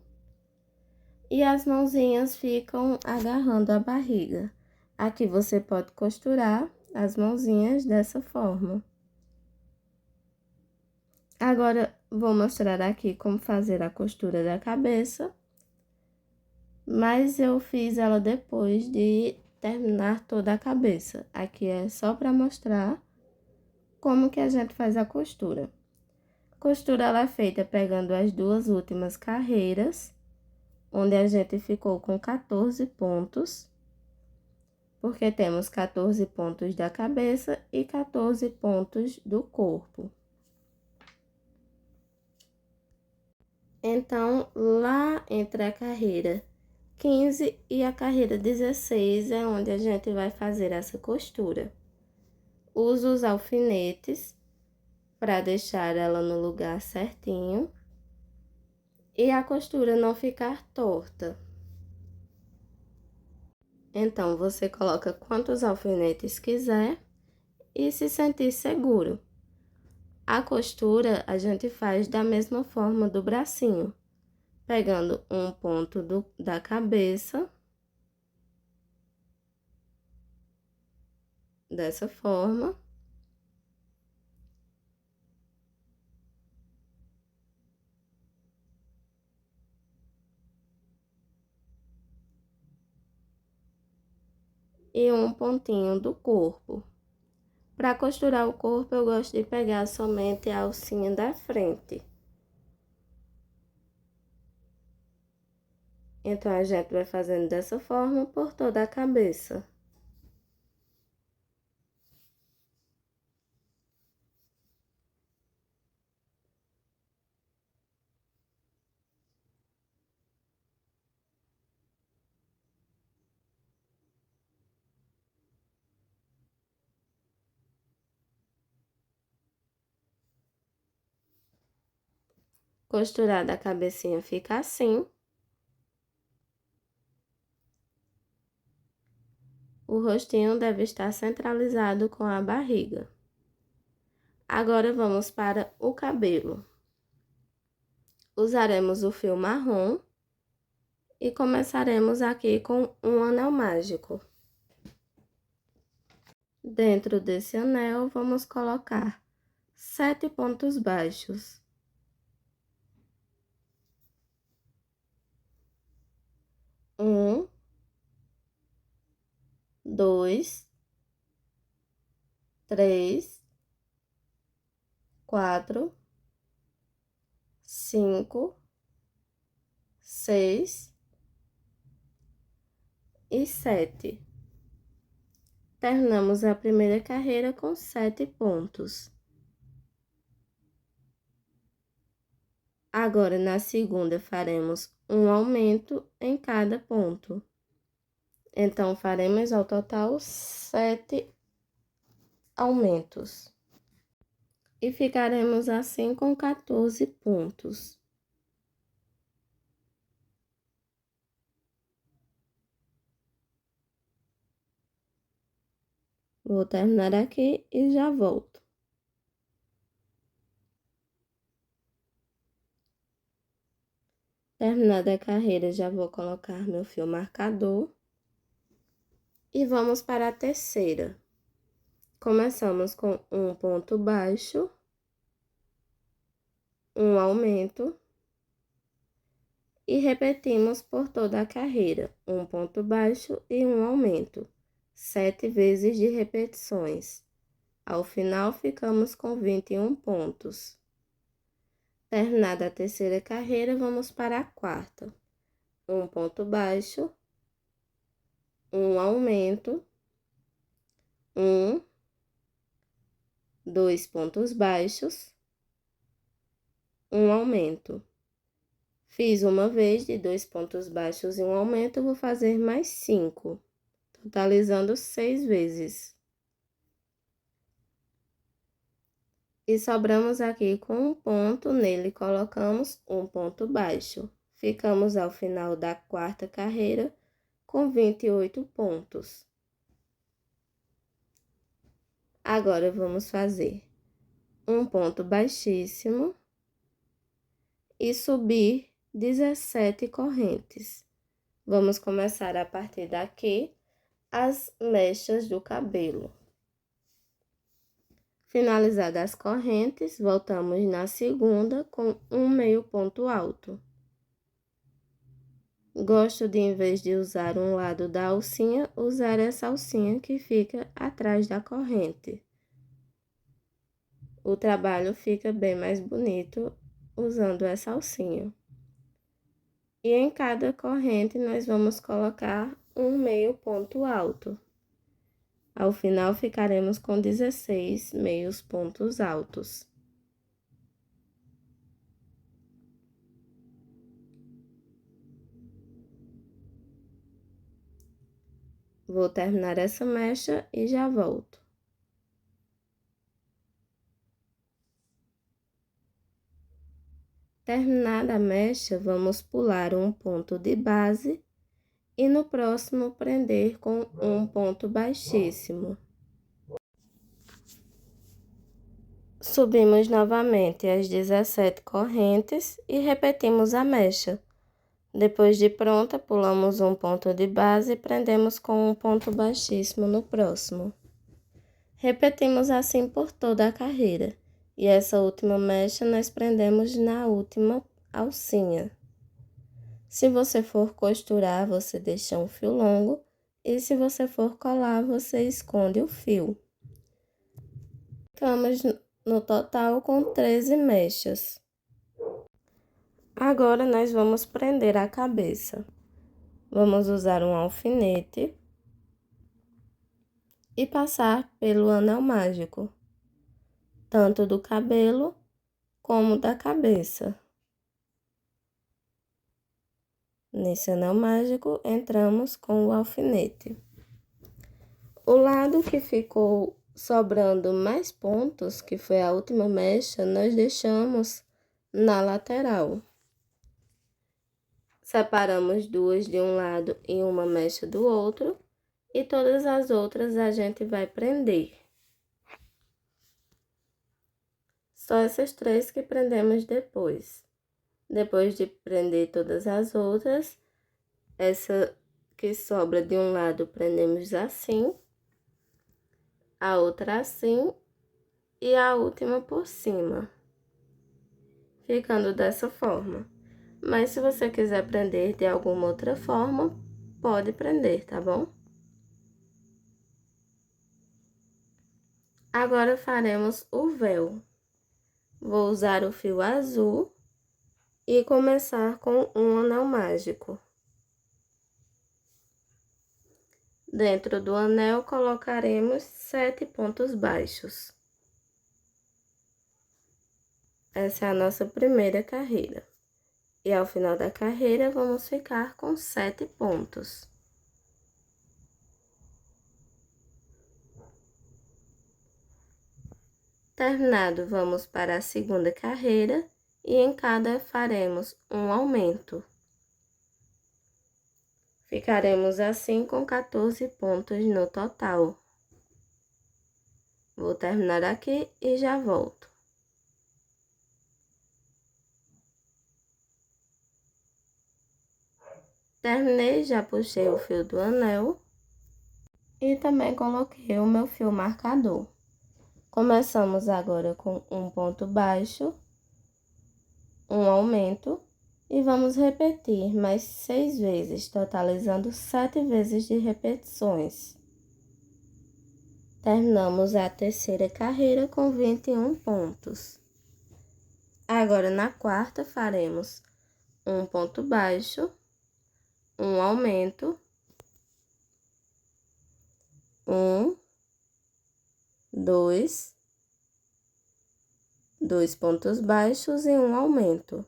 E as mãozinhas ficam agarrando a barriga. Aqui você pode costurar as mãozinhas dessa forma. Agora, vou mostrar aqui como fazer a costura da cabeça. Mas eu fiz ela depois de terminar toda a cabeça. Aqui é só para mostrar como que a gente faz a costura. Costura ela é feita pegando as 2 últimas carreiras, onde a gente ficou com 14 pontos, porque temos 14 pontos da cabeça e 14 pontos do corpo. Então, lá entre a carreira 15 e a carreira 16 é onde a gente vai fazer essa costura. Uso os alfinetes para deixar ela no lugar certinho e a costura não ficar torta. Então, você coloca quantos alfinetes quiser e se sentir seguro. A costura a gente faz da mesma forma do bracinho, pegando um ponto da cabeça, dessa forma. E um pontinho do corpo. Para costurar o corpo, eu gosto de pegar somente a alcinha da frente. Então, a gente vai fazendo dessa forma por toda a cabeça. Costurada a cabecinha fica assim. O rostinho deve estar centralizado com a barriga. Agora, vamos para o cabelo. Usaremos o fio marrom e começaremos aqui com um anel mágico. Dentro desse anel, vamos colocar 7 pontos baixos. 1, 2, 3, 4, 5, 6 e 7. Terminamos a primeira carreira com 7 pontos. Agora, na segunda, faremos um aumento em cada ponto. Então, faremos ao total 7 aumentos. E ficaremos assim com 14 pontos. Vou terminar aqui e já volto. Terminada a carreira, já vou colocar meu fio marcador. E vamos para a terceira. Começamos com um ponto baixo, um aumento, e repetimos por toda a carreira, um ponto baixo e um aumento, 7 vezes de repetições. Ao final, ficamos com 21 pontos. Terminada a terceira carreira, vamos para a quarta. Um ponto baixo, um aumento, 2 pontos baixos, um aumento. Fiz uma vez de 2 pontos baixos e um aumento, vou fazer mais 5, totalizando 6 vezes. E sobramos aqui com um ponto, nele colocamos um ponto baixo. Ficamos ao final da quarta carreira com 28 pontos. Agora, vamos fazer um ponto baixíssimo e subir 17 correntes. Vamos começar a partir daqui as mechas do cabelo. Finalizadas as correntes, voltamos na segunda com um meio ponto alto. Gosto de, em vez de usar um lado da alcinha, usar essa alcinha que fica atrás da corrente. O trabalho fica bem mais bonito usando essa alcinha. E em cada corrente, nós vamos colocar um meio ponto alto. Ao final, ficaremos com 16 meios pontos altos. Vou terminar essa mecha e já volto. Terminada a mecha, vamos pular um ponto de base e no próximo prender com um ponto baixíssimo. Subimos novamente as 17 correntes e repetimos a mecha. Depois de pronta, pulamos um ponto de base e prendemos com um ponto baixíssimo no próximo. Repetimos assim por toda a carreira. E essa última mecha nós prendemos na última alcinha. Se você for costurar, você deixa um fio longo. E se você for colar, você esconde o fio. Ficamos no total com 13 mechas. Agora, nós vamos prender a cabeça. Vamos usar um alfinete e passar pelo anel mágico, tanto do cabelo como da cabeça. Nesse anel mágico, entramos com o alfinete. O lado que ficou sobrando mais pontos, que foi a última mecha, nós deixamos na lateral. Separamos duas de um lado e uma mecha do outro, e todas as outras a gente vai prender. Só essas três que prendemos depois. Depois de prender todas as outras, essa que sobra de um lado prendemos assim, a outra assim e a última por cima, ficando dessa forma. Mas se você quiser prender de alguma outra forma, pode prender, tá bom? Agora faremos o véu. Vou usar o fio azul e começar com um anel mágico. Dentro do anel, colocaremos 7 pontos baixos. Essa é a nossa primeira carreira. E ao final da carreira, vamos ficar com 7 pontos. Terminado, vamos para a segunda carreira e em cada faremos um aumento. Ficaremos assim com 14 pontos no total. Vou terminar aqui e já volto. Terminei, já puxei o fio do anel e também coloquei o meu fio marcador. Começamos agora com um ponto baixo, um aumento e vamos repetir mais 6 vezes, totalizando 7 vezes de repetições. Terminamos a terceira carreira com 21 pontos. Agora, na quarta, faremos um ponto baixo, um aumento, dois pontos baixos e um aumento.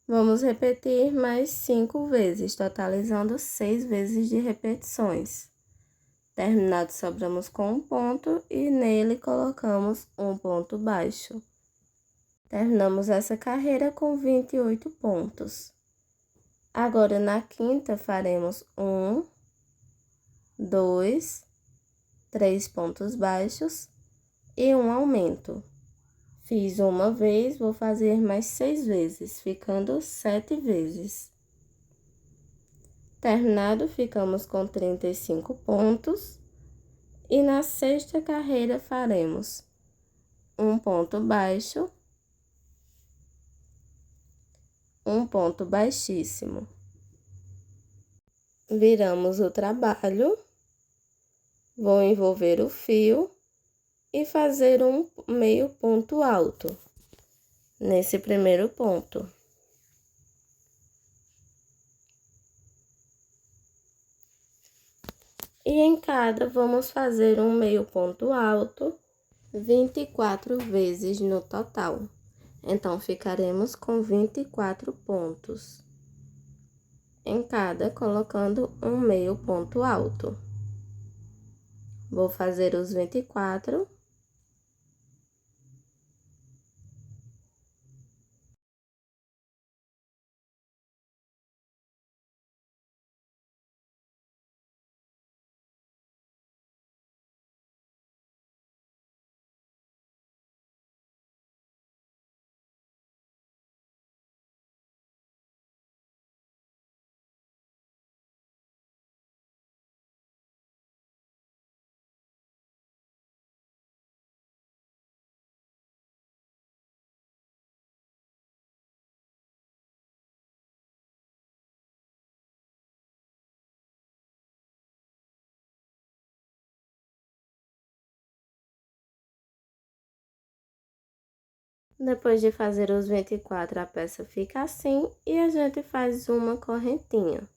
Vamos repetir mais 5 vezes, totalizando 6 vezes de repetições. Terminado, sobramos com um ponto e nele colocamos um ponto baixo. Terminamos essa carreira com 28 pontos. Agora, na quinta, faremos 3 pontos baixos e um aumento. Fiz uma vez, vou fazer mais 6 vezes, ficando 7 vezes. Terminado, ficamos com 35 pontos. E na sexta carreira faremos um ponto baixo, um ponto baixíssimo. Viramos o trabalho, vou envolver o fio e fazer um meio ponto alto nesse primeiro ponto. E em cada vamos fazer um meio ponto alto 24 vezes no total. Então, ficaremos com 24 pontos. Em cada, colocando um meio ponto alto. Vou fazer os 24. Depois de fazer os 24, a peça fica assim e a gente faz uma correntinha.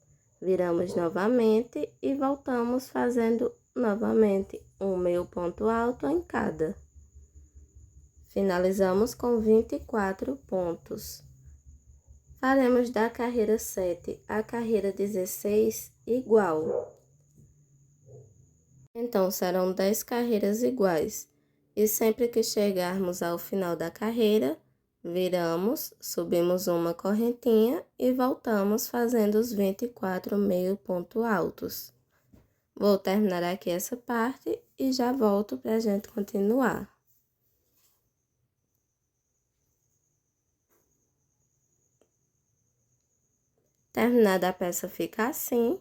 Viramos novamente e voltamos fazendo novamente um meio ponto alto em cada. Finalizamos com 24 pontos. Faremos da carreira 7 à carreira 16 igual. Então, serão 10 carreiras iguais. E sempre que chegarmos ao final da carreira, viramos, subimos uma correntinha e voltamos fazendo os 24 meio ponto altos. Vou terminar aqui essa parte e já volto para a gente continuar. Terminada a peça fica assim.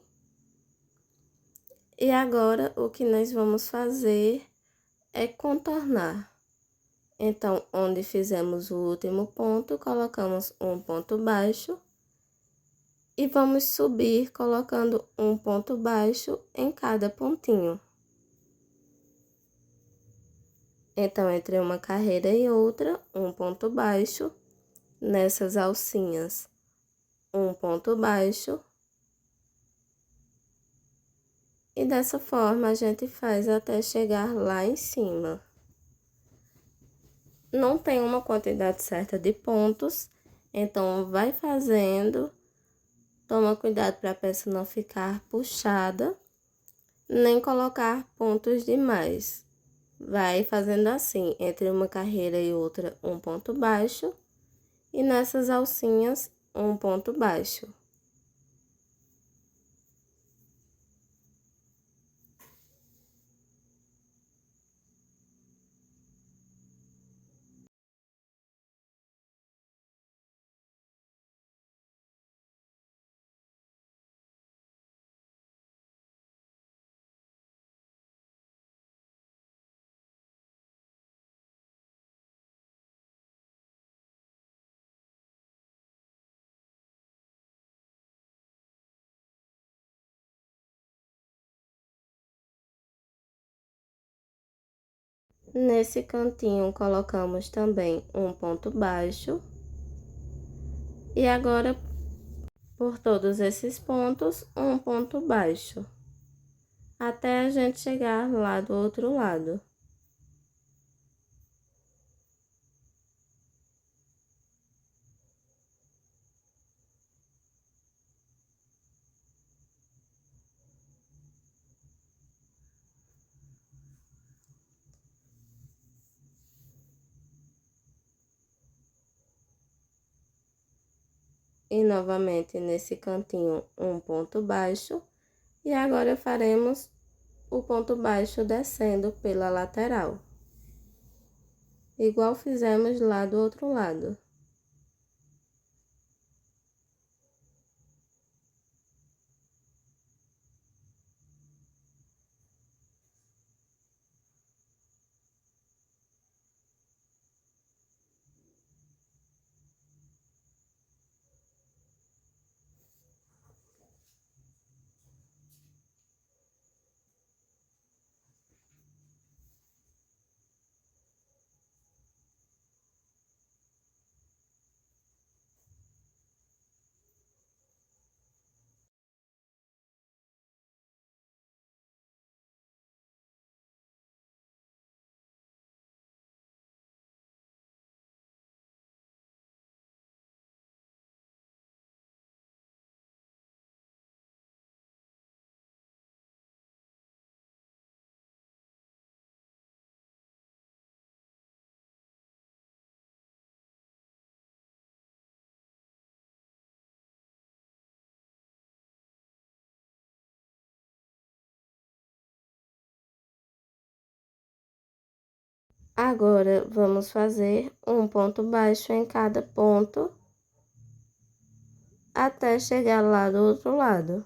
E agora, o que nós vamos fazer é contornar. Então, onde fizemos o último ponto, colocamos um ponto baixo e vamos subir colocando um ponto baixo em cada pontinho. Então, entre uma carreira e outra, um ponto baixo, nessas alcinhas, um ponto baixo. E dessa forma, a gente faz até chegar lá em cima. Não tem uma quantidade certa de pontos, então vai fazendo. Toma cuidado para a peça não ficar puxada, nem colocar pontos demais. Vai fazendo assim, entre uma carreira e outra, um ponto baixo, e nessas alcinhas, um ponto baixo. Nesse cantinho, colocamos também um ponto baixo. E agora, por todos esses pontos, um ponto baixo. Até a gente chegar lá do outro lado. E novamente nesse cantinho um ponto baixo, e agora faremos o ponto baixo descendo pela lateral, igual fizemos lá do outro lado. Agora, vamos fazer um ponto baixo em cada ponto até chegar lá do outro lado.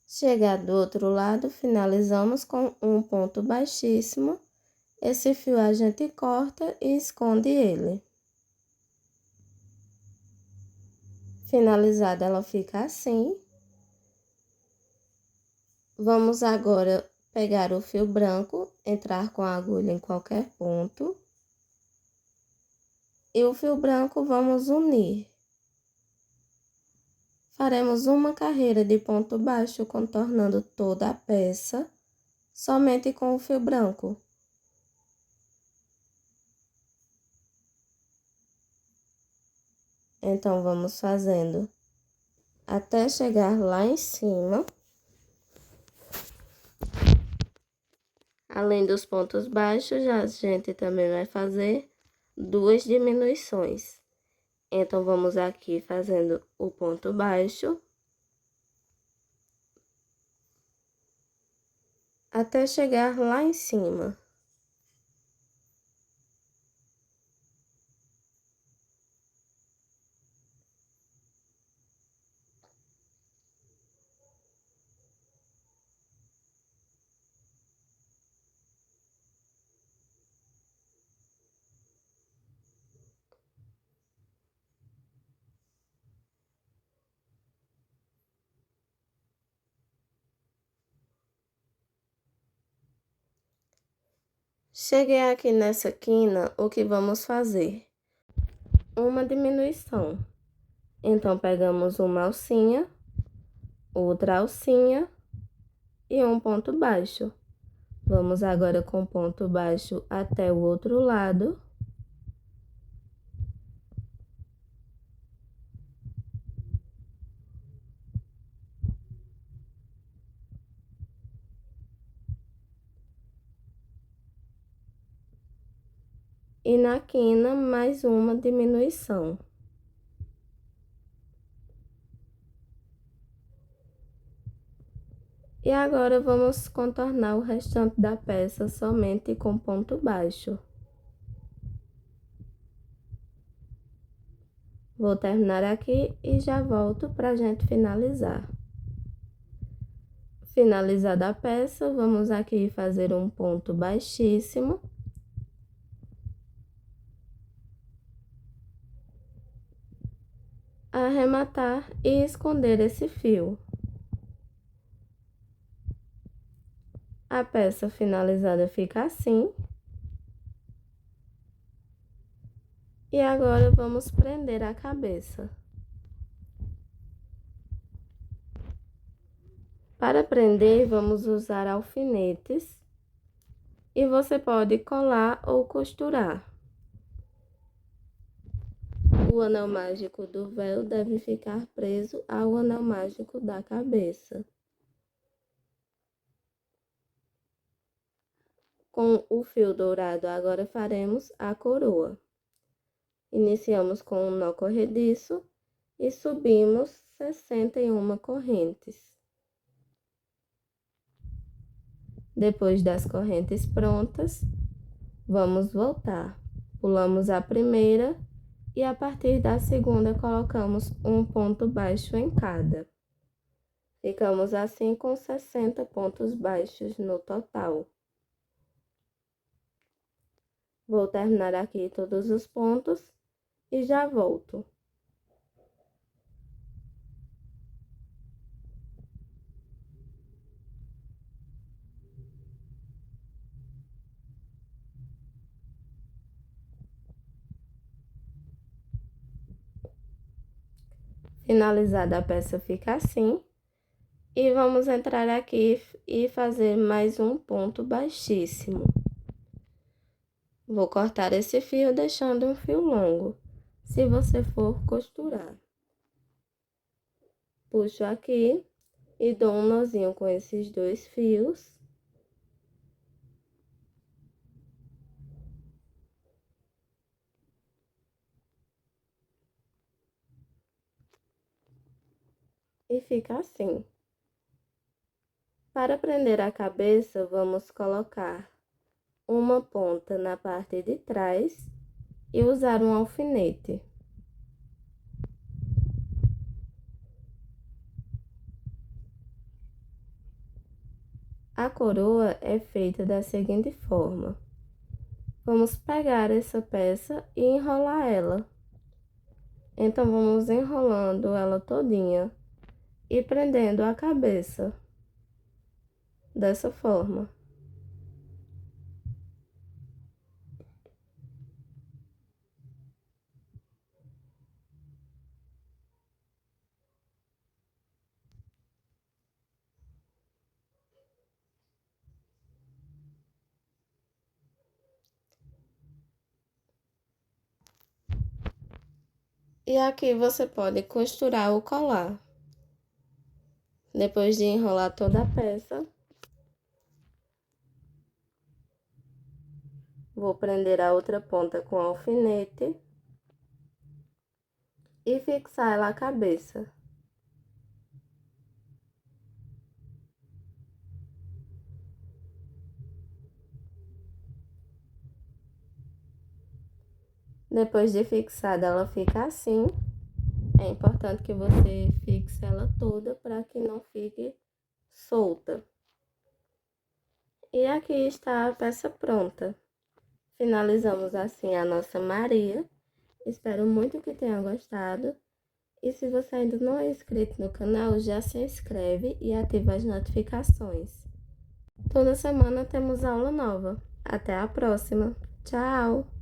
Chegar do outro lado, finalizamos com um ponto baixíssimo. Esse fio a gente corta e esconde ele. Finalizada, ela fica assim. Vamos agora pegar o fio branco, entrar com a agulha em qualquer ponto. E o fio branco vamos unir. Faremos uma carreira de ponto baixo, contornando toda a peça, somente com o fio branco. Então, vamos fazendo até chegar lá em cima. Além dos pontos baixos, a gente também vai fazer duas diminuições. Então, vamos aqui fazendo o ponto baixo até chegar lá em cima. Cheguei aqui nessa quina, o que vamos fazer? Uma diminuição. Então, pegamos uma alcinha, outra alcinha e um ponto baixo. Vamos agora com ponto baixo até o outro lado. E na quina, mais uma diminuição. E agora, vamos contornar o restante da peça somente com ponto baixo. Vou terminar aqui e já volto para a gente finalizar. Finalizada a peça, vamos aqui fazer um ponto baixíssimo. Arrematar e esconder esse fio. A peça finalizada fica assim. E agora, vamos prender a cabeça. Para prender, vamos usar alfinetes. E você pode colar ou costurar. O anel mágico do véu deve ficar preso ao anel mágico da cabeça. Com o fio dourado, agora faremos a coroa. Iniciamos com um nó corrediço e subimos 61 correntes. Depois das correntes prontas, vamos voltar. Pulamos a primeira e a partir da segunda colocamos um ponto baixo em cada. Ficamos assim com 60 pontos baixos no total. Vou terminar aqui todos os pontos e já volto. Finalizada a peça fica assim. E vamos entrar aqui e fazer mais um ponto baixíssimo. Vou cortar esse fio deixando um fio longo. Se você for costurar, puxo aqui e dou um nozinho com esses dois fios. E fica assim. Para prender a cabeça, vamos colocar uma ponta na parte de trás e usar um alfinete. A coroa é feita da seguinte forma. Vamos pegar essa peça e enrolar ela. Então, vamos enrolando ela todinha e prendendo a cabeça dessa forma. E aqui você pode costurar o colar. Depois de enrolar toda a peça, vou prender a outra ponta com alfinete e fixar ela à cabeça. Depois de fixada, ela fica assim. É importante que você fixe ela toda para que não fique solta. E aqui está a peça pronta. Finalizamos assim a nossa Maria. Espero muito que tenha gostado. E se você ainda não é inscrito no canal, já se inscreve e ativa as notificações. Toda semana temos aula nova. Até a próxima. Tchau!